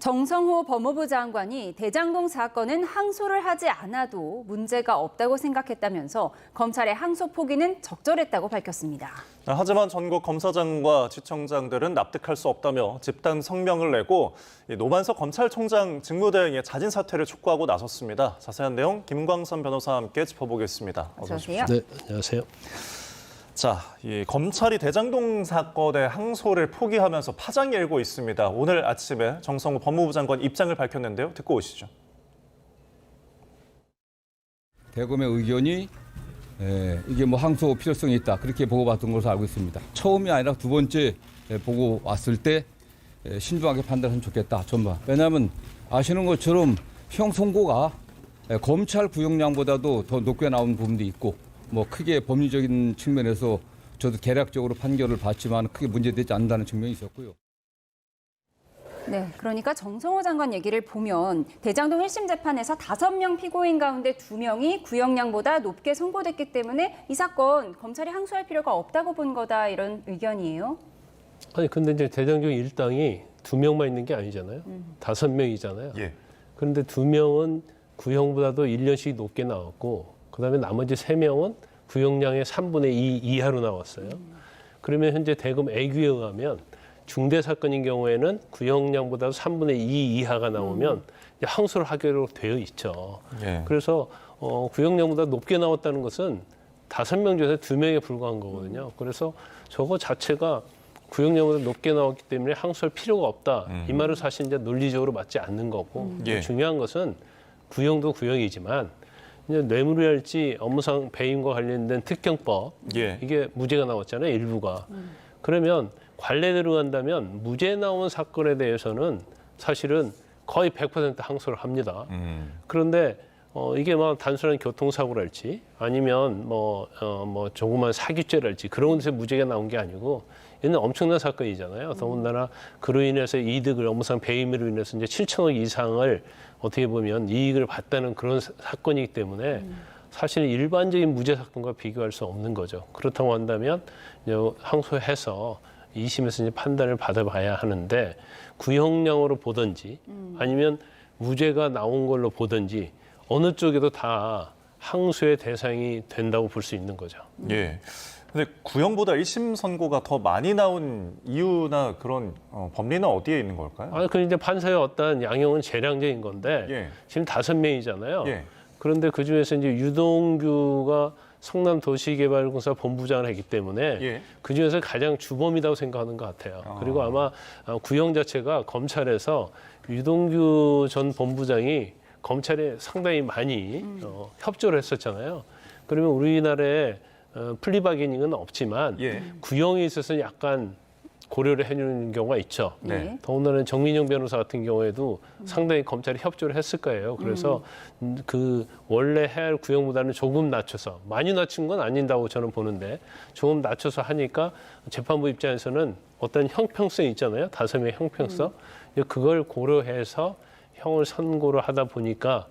정성호 법무부 장관이 대장동 사건은 항소를 하지 않아도 문제가 없다고 생각했다면서 검찰의 항소 포기는 적절했다고 밝혔습니다. 하지만 전국 검사장과 지청장들은 납득할 수 없다며 집단 성명을 내고 노만석 검찰총장 직무대행의 자진 사퇴를 촉구하고 나섰습니다. 자세한 내용 김광선 변호사와 함께 짚어보겠습니다. 어서 오십시오. 네, 안녕하세요. 자, 이 검찰이 대장동 사건의 항소를 포기하면서 파장이 일고 있습니다. 오늘 아침에 정성호 법무부 장관 입장을 밝혔는데요. 듣고 오시죠. 대검의 의견이 이게 뭐 항소 필요성이 있다 그렇게 보고받은 것으로 알고 있습니다. 처음이 아니라 두 번째 보고 왔을 때 신중하게 판단하면 좋겠다. 전반. 왜냐하면 아시는 것처럼 형 선고가 검찰 구형량보다도 더 높게 나온 부분도 있고 뭐 크게 법리적인 측면에서 저도 개략적으로 판결을 받지만 크게 문제되지 않는다는 측면이 있었고요. 네, 그러니까 정성호 장관 얘기를 보면 대장동 1심 재판에서 5명 피고인 가운데 2명이 구형량보다 높게 선고됐기 때문에 이 사건 검찰이 항소할 필요가 없다고 본 거다 이런 의견이에요. 아니 근데 이제 대장동 일당이 2명만 있는 게 아니잖아요. 5명이잖아요. 예. 그런데 2명은 구형보다도 1년씩 높게 나왔고 그다음에 나머지 3명은 구형량의 3분의 2 이하로 나왔어요. 그러면 현재 대검 애규에 의하면 중대 사건인 경우에는 구형량보다 3분의 2 이하가 나오면 이제 항소를 하기로 되어 있죠. 예. 그래서 구형량보다 높게 나왔다는 것은 5명 중에서 2명에 불과한 거거든요. 그래서 저거 자체가 구형량보다 높게 나왔기 때문에 항소할 필요가 없다. 이 말은 사실 이제 논리적으로 맞지 않는 거고 예. 중요한 것은 구형도 구형이지만 이제 뇌물이랄지 업무상 배임과 관련된 특경법 예. 이게 무죄가 나왔잖아요. 일부가. 그러면 관례대로 한다면 무죄 나온 사건에 대해서는 사실은 거의 100% 항소를 합니다. 그런데 이게 뭐 단순한 교통사고랄지 아니면 뭐 조그만 사기죄랄지 그런 데서 무죄가 나온 게 아니고 얘는 엄청난 사건이잖아요. 더군다나 그로 인해서 이득을 업무상 배임으로 인해서 이제 7천억 이상을 어떻게 보면 이익을 봤다는 그런 사건이기 때문에 사실 일반적인 무죄 사건과 비교할 수 없는 거죠. 그렇다고 한다면 이제 항소해서 2심에서 이제 판단을 받아봐야 하는데 구형량으로 보든지 아니면 무죄가 나온 걸로 보든지 어느 쪽에도 다 항소의 대상이 된다고 볼 수 있는 거죠. 예. 근데 구형보다 1심 선고가 더 많이 나온 이유나 그런 법리는 어디에 있는 걸까요? 아, 그 이제 판사의 어떤 양형은 재량적인 건데 예. 지금 5명이잖아요. 예. 그런데 그 중에서 이제 유동규가 성남도시개발공사 본부장을 했기 때문에 예. 그 중에서 가장 주범이라고 생각하는 것 같아요. 그리고 아마 구형 자체가 검찰에서 유동규 전 본부장이 검찰에 상당히 많이 협조를 했었잖아요. 그러면 우리나라에 플리바게닝은 없지만 예. 구형에 있어서는 약간 고려를 해주는 경우가 있죠. 네. 더군다나 정민영 변호사 같은 경우에도 상당히 검찰이 협조를 했을 거예요. 그래서 그 원래 해야 할 구형보다는 조금 낮춰서 많이 낮춘 건 아닌다고 저는 보는데 조금 낮춰서 하니까 재판부 입장에서는 어떤 형평성이 있잖아요. 5명의 형평성. 그걸 고려해서 형을 선고를 하다 보니까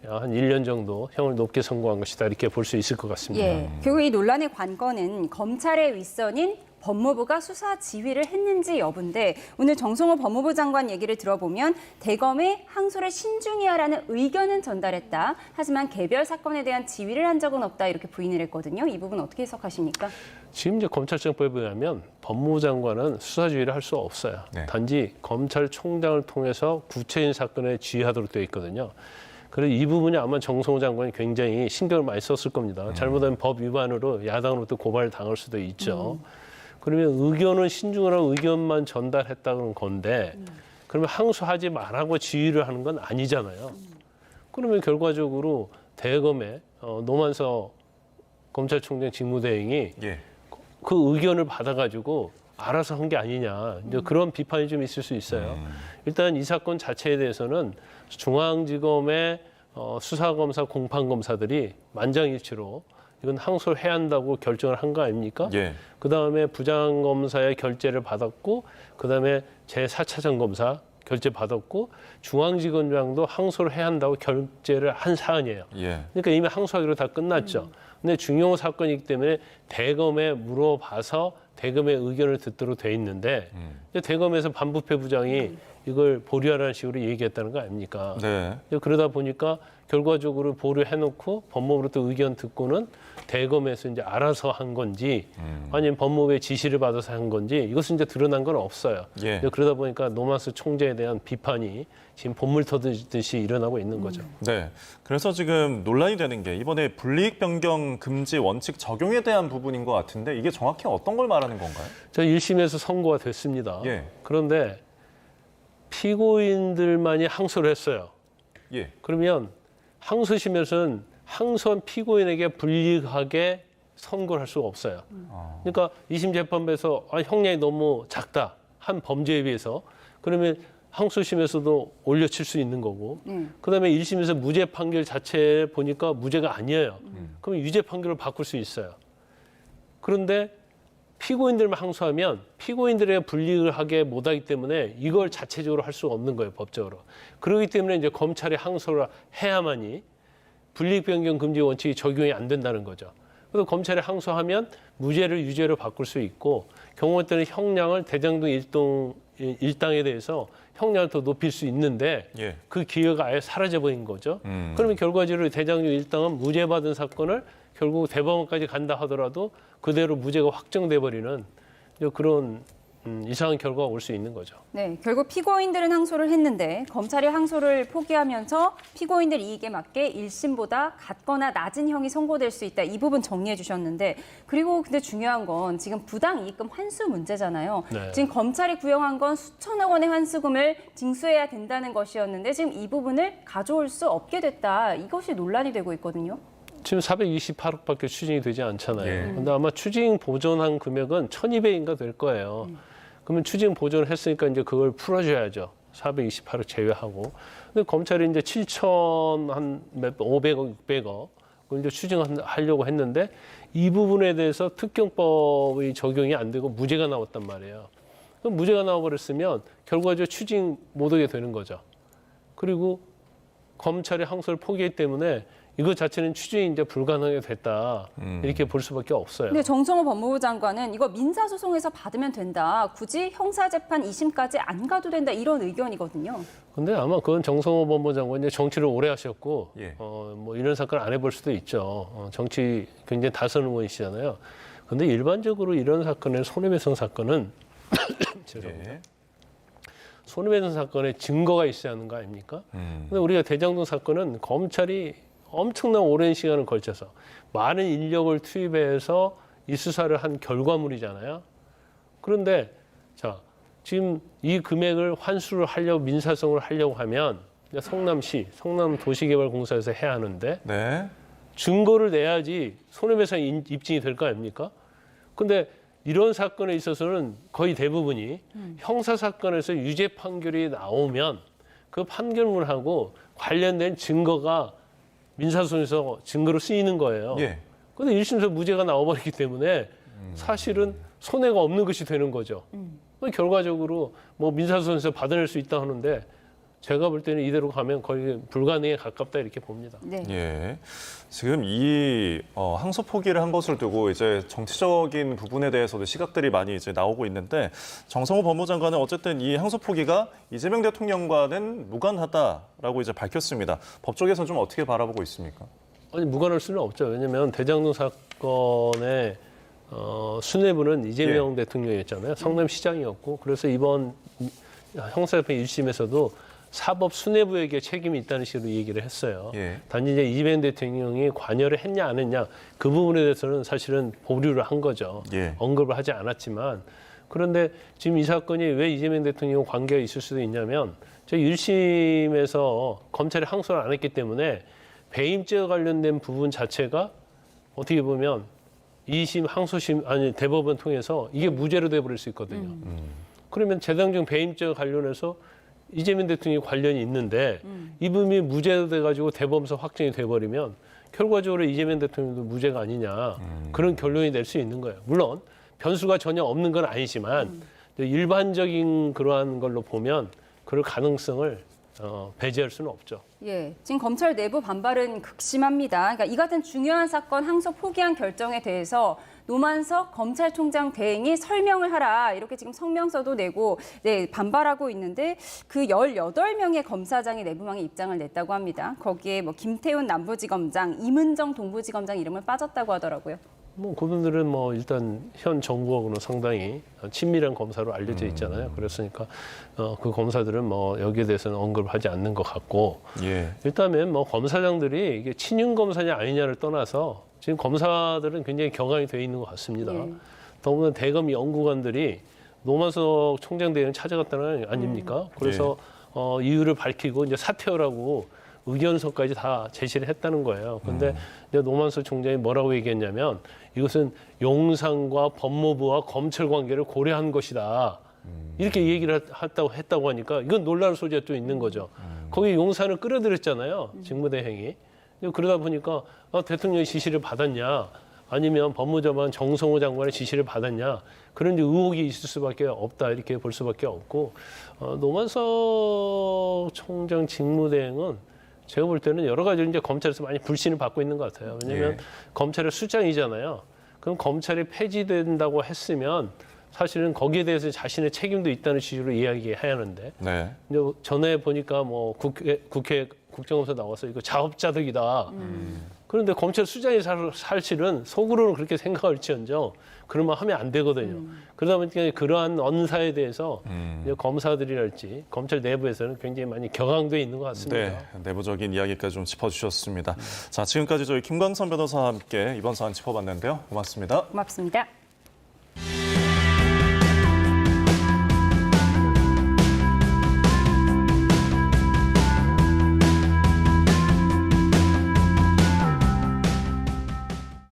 한 1년 정도 형을 높게 선고한 것이다 이렇게 볼 수 있을 것 같습니다. 예. 결국 이 논란의 관건은 검찰의 윗선인 법무부가 수사 지휘를 했는지 여부인데 오늘 정성호 법무부 장관 얘기를 들어보면 대검에 항소를 신중히 하라는 의견은 전달했다. 하지만 개별 사건에 대한 지휘를 한 적은 없다 이렇게 부인을 했거든요. 이 부분 어떻게 해석하십니까? 지금 이제 검찰청법에 의하면 법무부 장관은 수사 지휘를 할 수 없어요. 네. 단지 검찰총장을 통해서 구체적인 사건에 지휘하도록 되어 있거든요. 그래서 이 부분이 아마 정성호 장관이 굉장히 신경을 많이 썼을 겁니다. 잘못하면 법 위반으로 야당으로부터 고발을 당할 수도 있죠. 그러면 의견은 신중하라고 의견만 전달했다는 건데 그러면 항소하지 말라고 지휘를 하는 건 아니잖아요. 그러면 결과적으로 대검의 노만석 검찰총장 직무대행이 예. 그 의견을 받아가지고 알아서 한 게 아니냐 이제 그런 비판이 좀 있을 수 있어요. 일단 이 사건 자체에 대해서는 중앙지검의 수사검사, 공판검사들이 만장일치로 이건 항소를 해야 한다고 결정을 한 거 아닙니까? 예. 그다음에 부장검사의 결재를 받았고 그다음에 제4차장 검사 결재 받았고 중앙지검장도 항소를 해야 한다고 결재를 한 사안이에요. 예. 그러니까 이미 항소하기로 다 끝났죠. 근데 중요 사건이기 때문에 대검에 물어봐서 대검의 의견을 듣도록 돼 있는데 이제 대검에서 반부패 부장이 이걸 보류하라는 식으로 얘기했다는 거 아닙니까? 네. 그러다 보니까 결과적으로 보류해놓고 법무부로부터 의견 듣고는 대검에서 이제 알아서 한 건지 아니면 법무부의 지시를 받아서 한 건지 이것은 이제 드러난 건 없어요. 예. 그러다 보니까 노만수 총재에 대한 비판이 지금 본물 터듯이 일어나고 있는 거죠. 네. 그래서 지금 논란이 되는 게 이번에 불이익 변경 금지 원칙 적용에 대한 부분인 것 같은데 이게 정확히 어떤 걸 말하는 건가요? 저 1심에서 선고가 됐습니다. 예. 그런데 피고인들만이 항소를 했어요. 예. 그러면 항소심에서는 항소한 피고인에게 불리하게 선고를 할 수가 없어요. 그러니까 2심 재판부에서 형량이 너무 작다 한 범죄에 비해서 그러면 항소심에서도 올려칠 수 있는 거고 그다음에 1심에서 무죄 판결 자체 보니까 무죄가 아니에요. 그럼 유죄 판결을 바꿀 수 있어요. 그런데 피고인들만 항소하면 피고인들에게 불리하게 못하기 때문에 이걸 자체적으로 할 수가 없는 거예요, 법적으로. 그렇기 때문에 이제 검찰이 항소를 해야만이 불이익 변경 금지 원칙이 적용이 안 된다는 거죠. 그래서 검찰이 항소하면 무죄를 유죄로 바꿀 수 있고 경우에 따른 형량을 대장동 일당에 대해서 형량을 더 높일 수 있는데 예. 그 기회가 아예 사라져버린 거죠. 그러면 결과적으로 대장동 일당은 무죄받은 사건을 결국 대법원까지 간다 하더라도 그대로 무죄가 확정돼 버리는 그런 이상한 결과가 올 수 있는 거죠. 네, 결국 피고인들은 항소를 했는데 검찰이 항소를 포기하면서 피고인들 이익에 맞게 1심보다 같거나 낮은 형이 선고될 수 있다. 이 부분 정리해 주셨는데 그리고 근데 중요한 건 지금 부당이익금 환수 문제잖아요. 네. 지금 검찰이 구형한 건 수천억 원의 환수금을 징수해야 된다는 것이었는데 지금 이 부분을 가져올 수 없게 됐다. 이것이 논란이 되고 있거든요. 지금 428억밖에 추징이 되지 않잖아요. 예. 근데 아마 추징 보전한 금액은 1,200인가 될 거예요. 그러면 추징 보전을 했으니까 이제 그걸 풀어줘야죠. 428억 제외하고. 근데 검찰이 이제 7,500억, 600억 그걸 이제 추징하려고 했는데 이 부분에 대해서 특경법이 적용이 안 되고 무죄가 나왔단 말이에요. 그럼 무죄가 나와버렸으면 결과적으로 추징 못하게 되는 거죠. 그리고 검찰이 항소를 포기했기 때문에 이것 자체는 추징이 이제 불가능하게 됐다. 이렇게 볼 수밖에 없어요. 근데 정성호 법무부 장관은 이거 민사소송에서 받으면 된다. 굳이 형사재판 2심까지 안 가도 된다. 이런 의견이거든요. 근데 아마 그건 정성호 법무부 장관이 정치를 오래 하셨고, 예. 뭐 이런 사건을 안 해볼 수도 있죠. 정치 굉장히 다스는 분이시잖아요. 근데 일반적으로 이런 사건의 손해배상 사건은 죄송합니다. 예. 손해배상 사건에 증거가 있어야 하는 거 아닙니까? 근데 우리가 대장동 사건은 검찰이 엄청난 오랜 시간을 걸쳐서 많은 인력을 투입해서 이 수사를 한 결과물이잖아요. 그런데 자 지금 이 금액을 환수를 하려고 민사소송을 하려고 하면 성남시, 성남도시개발공사에서 해야 하는데 네. 증거를 내야지 손해배상 입증이 될 거 아닙니까? 근데 이런 사건에 있어서는 거의 대부분이 형사 사건에서 유죄 판결이 나오면 그 판결문하고 관련된 증거가 민사소송에서 증거로 쓰이는 거예요. 예. 그런데 1심에서 무죄가 나와버리기 때문에 사실은 손해가 없는 것이 되는 거죠. 결과적으로 뭐 민사소송에서 받아낼 수 있다 하는데 제가 볼 때는 이대로 가면 거의 불가능에 가깝다 이렇게 봅니다. 네. 예. 지금 이 항소 포기를 한 것을 두고 이제 정치적인 부분에 대해서도 시각들이 많이 이제 나오고 있는데 정성호 법무장관은 어쨌든 이 항소 포기가 이재명 대통령과는 무관하다라고 이제 밝혔습니다. 법 쪽에서 좀 어떻게 바라보고 있습니까? 아니 무관할 수는 없죠. 왜냐하면 대장동 사건의 수뇌부는 이재명 대통령이었잖아요. 성남시장이었고 그래서 이번 형사재판 1심에서도 사법 수뇌부에게 책임이 있다는 식으로 얘기를 했어요. 예. 단지 이제 이재명 대통령이 관여를 했냐 안 했냐 그 부분에 대해서는 사실은 보류를 한 거죠. 예. 언급을 하지 않았지만 그런데 지금 이 사건이 왜 이재명 대통령 관계가 있을 수도 있냐면 저희 1심에서 검찰이 항소를 안 했기 때문에 배임죄와 관련된 부분 자체가 어떻게 보면 2심 항소심 아니 대법원 통해서 이게 무죄로 돼버릴 수 있거든요. 그러면 재당중 배임죄와 관련해서 이재명 대통령이 관련이 있는데 이분이 무죄가 돼가지고 대법원에서 확정이 돼버리면 결과적으로 이재명 대통령도 무죄가 아니냐 그런 결론이 낼 수 있는 거예요. 물론 변수가 전혀 없는 건 아니지만 일반적인 그러한 걸로 보면 그럴 가능성을 배제할 수는 없죠. 예, 지금 검찰 내부 반발은 극심합니다. 그러니까 이 같은 중요한 사건 항소 포기한 결정에 대해서 노만석 검찰총장 대행이 설명을 하라 이렇게 지금 성명서도 내고 반발하고 있는데 그 18명의 검사장이 내부망에 입장을 냈다고 합니다. 거기에 뭐 김태훈 남부지검장, 이문정 동부지검장 이름을 빠졌다고 하더라고요. 뭐 그분들은 뭐 일단 현 정부하고는 상당히 친밀한 검사로 알려져 있잖아요. 그랬으니까 그 검사들은 뭐 여기에 대해서는 언급하지 않는 것 같고 예. 일단은 뭐 검사장들이 이게 친윤 검사냐 아니냐를 떠나서 지금 검사들은 굉장히 격앙이 돼 있는 것 같습니다. 예. 더구나 대검 연구관들이 노만석 총장 대행 찾아갔다는 거 아닙니까? 그래서 이유를 밝히고 이제 사퇴하라고 의견서까지 다 제시를 했다는 거예요. 그런데 이제 노만석 총장이 뭐라고 얘기했냐면 이것은 용산과 법무부와 검찰 관계를 고려한 것이다. 이렇게 얘기를 했다고 하니까 이건 놀랄 소지가 또 있는 거죠. 거기 용산을 끌어들였잖아요. 직무대행이. 그러다 보니까 대통령의 지시를 받았냐 아니면 법무장관 정성호 장관의 지시를 받았냐 그런 이제 의혹이 있을 수밖에 없다 이렇게 볼 수밖에 없고 노만석 총장 직무대행은 제가 볼 때는 여러 가지 이제 검찰에서 많이 불신을 받고 있는 것 같아요. 왜냐하면 그럼 수장이잖아요. 그럼 검찰이 폐지된다고 했으면 사실은 거기에 대해서 자신의 책임도 있다는 취지로 이야기해야 하는데 네. 이제 전에 보니까 뭐 국회 국정감사 나와서 이거 자업자득이다. 그런데 검찰 수장이 사실은 속으로는 그렇게 생각할지언정 그러면 하면 안 되거든요. 그러다 보니까 그러한 언사에 대해서 이제 검사들이랄지 검찰 내부에서는 굉장히 많이 격앙돼 있는 것 같습니다. 네, 내부적인 이야기까지 좀 짚어주셨습니다. 자, 지금까지 저희 김광선 변호사와 함께 이번 사안 짚어봤는데요. 고맙습니다. 고맙습니다.